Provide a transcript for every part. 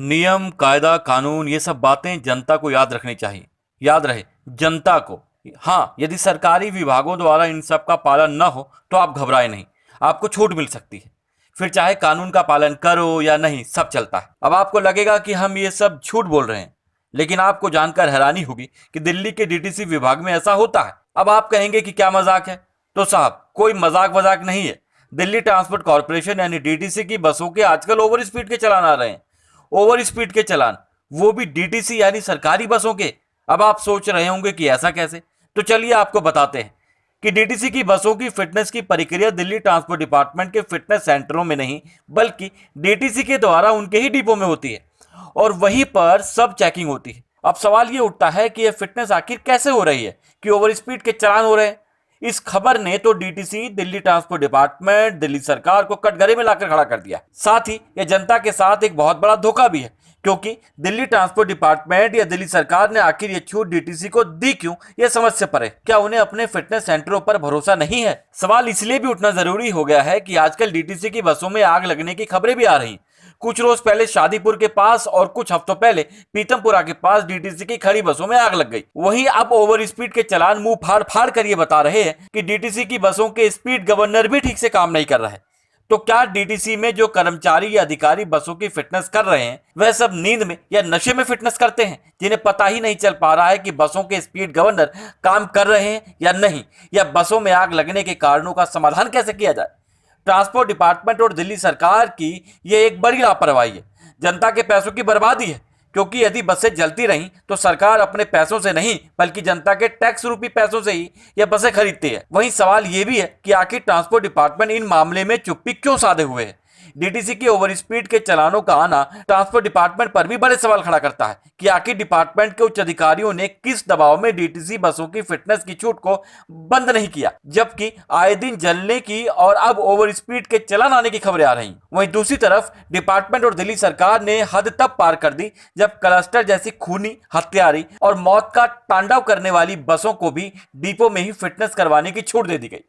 नियम, कायदा, कानून ये सब बातें जनता को याद रखनी चाहिए। याद रहे, जनता को। हाँ, यदि सरकारी विभागों द्वारा इन सब का पालन न हो तो आप घबराए नहीं, आपको छूट मिल सकती है। फिर चाहे कानून का पालन करो या नहीं, सब चलता है। अब आपको लगेगा कि हम ये सब झूठ बोल रहे हैं, लेकिन आपको जानकर हैरानी होगी कि दिल्ली के डीटीसी विभाग में ऐसा होता है। अब आप कहेंगे कि क्या मजाक है, तो साहब कोई मजाक वजाक नहीं है। दिल्ली ट्रांसपोर्ट कॉर्पोरेशन यानी डीटीसी की बसों के आजकल ओवर स्पीड के चलान आ रहे हैं। ओवर स्पीड के चालान, वो भी डीटीसी यानी सरकारी बसों के। अब आप सोच रहे होंगे कि ऐसा कैसे, तो चलिए आपको बताते हैं कि डीटीसी की बसों की फिटनेस की प्रक्रिया दिल्ली ट्रांसपोर्ट डिपार्टमेंट के फिटनेस सेंटरों में नहीं, बल्कि डीटीसी के द्वारा उनके ही डिपो में होती है और वहीं पर सब चेकिंग होती है। अब सवाल ये उठता है कि यह फिटनेस आखिर कैसे हो रही है कि ओवर स्पीड के चालान हो रहे हैं। इस खबर ने तो DTC, Delhi transport department, Delhi सरकार को कटघरे में लाकर खड़ा कर दिया। साथ ही यह जनता के साथ एक बहुत बड़ा धोखा भी है, क्योंकि दिल्ली ट्रांसपोर्ट डिपार्टमेंट या दिल्ली सरकार ने आखिर ये छूट डीटीसी को दी क्यों, यह समझ से परे। क्या उन्हें अपने फिटनेस सेंटरों पर भरोसा नहीं है? सवाल इसलिए भी उठना जरूरी हो गया है कि आजकल डीटीसी की बसों में आग लगने की खबरें भी आ रही। कुछ रोज पहले शादीपुर के पास और कुछ हफ्तों पहले पीतमपुरा के पास डीटीसी की खड़ी बसों में आग लग गई। वहीं अब ओवर स्पीड के चालान मुंह फाड़ फाड़ कर ये बता रहे हैं कि डीटीसी की बसों के स्पीड गवर्नर भी ठीक से काम नहीं कर रहा है। तो क्या डीटीसी में जो कर्मचारी या अधिकारी बसों की फिटनेस कर रहे हैं वह सब नींद में या नशे में फिटनेस करते हैं, जिन्हें पता ही नहीं चल पा रहा है कि बसों के स्पीड गवर्नर काम कर रहे हैं या नहीं, या बसों में आग लगने के कारणों का समाधान कैसे किया जाए? ट्रांसपोर्ट डिपार्टमेंट और दिल्ली सरकार की यह एक बड़ी लापरवाही है, जनता के पैसों की बर्बादी है। क्योंकि यदि बसें जलती रहीं तो सरकार अपने पैसों से नहीं, बल्कि जनता के टैक्स रूपी पैसों से ही यह बसें खरीदती है। वहीं सवाल यह भी है कि आखिर ट्रांसपोर्ट डिपार्टमेंट इन मामले में चुप्पी क्यों साधे हुए है। डीटीसी के ओवर स्पीड के चलानों का आना ट्रांसपोर्ट डिपार्टमेंट पर भी बड़े सवाल खड़ा करता है कि आखिर डिपार्टमेंट के उच्च अधिकारियों ने किस दबाव में डीटीसी बसों की फिटनेस की छूट को बंद नहीं किया, जबकि आए दिन जलने की और अब ओवर स्पीड के चलान आने की खबरें आ रही। वहीं दूसरी तरफ डिपार्टमेंट और दिल्ली सरकार ने हद तब पार कर दी जब क्लस्टर जैसी खूनी, हत्यारी और मौत का तांडव करने वाली बसों को भी डिपो में ही फिटनेस करवाने की छूट दे दी गई।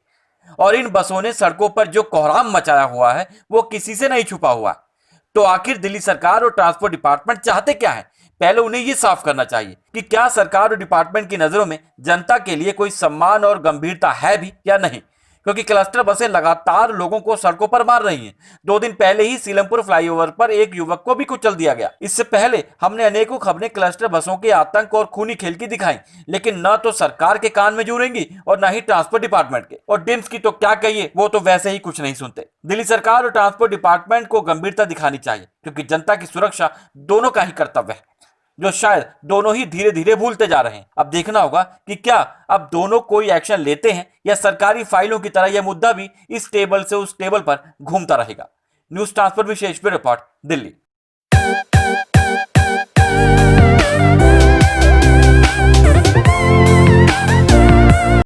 और इन बसों ने सड़कों पर जो कोहराम मचाया हुआ है वो किसी से नहीं छुपा हुआ। तो आखिर दिल्ली सरकार और ट्रांसपोर्ट डिपार्टमेंट चाहते क्या है? पहले उन्हें यह साफ करना चाहिए कि क्या सरकार और डिपार्टमेंट की नजरों में जनता के लिए कोई सम्मान और गंभीरता है भी या नहीं। क्योंकि क्लस्टर बसें लगातार लोगों को सड़कों पर मार रही हैं। 2 दिन पहले ही सीलमपुर फ्लाईओवर पर एक युवक को भी कुचल दिया गया। इससे पहले हमने अनेकों खबरें क्लस्टर बसों के आतंक और खूनी खेल की दिखाई, लेकिन न तो सरकार के कान में जूरेंगी और न ही ट्रांसपोर्ट डिपार्टमेंट के। और डिम्स की तो क्या कहिए, वो तो वैसे ही कुछ नहीं सुनते। दिल्ली सरकार और ट्रांसपोर्ट डिपार्टमेंट को गंभीरता दिखानी चाहिए, क्योंकि जनता की सुरक्षा दोनों का ही कर्तव्य है, जो शायद दोनों ही धीरे धीरे भूलते जा रहे हैं। अब देखना होगा कि क्या अब दोनों कोई एक्शन लेते हैं या सरकारी फाइलों की तरह यह मुद्दा भी इस टेबल से उस टेबल पर घूमता रहेगा। न्यूज ट्रांसफर विशेष रिपोर्ट, दिल्ली।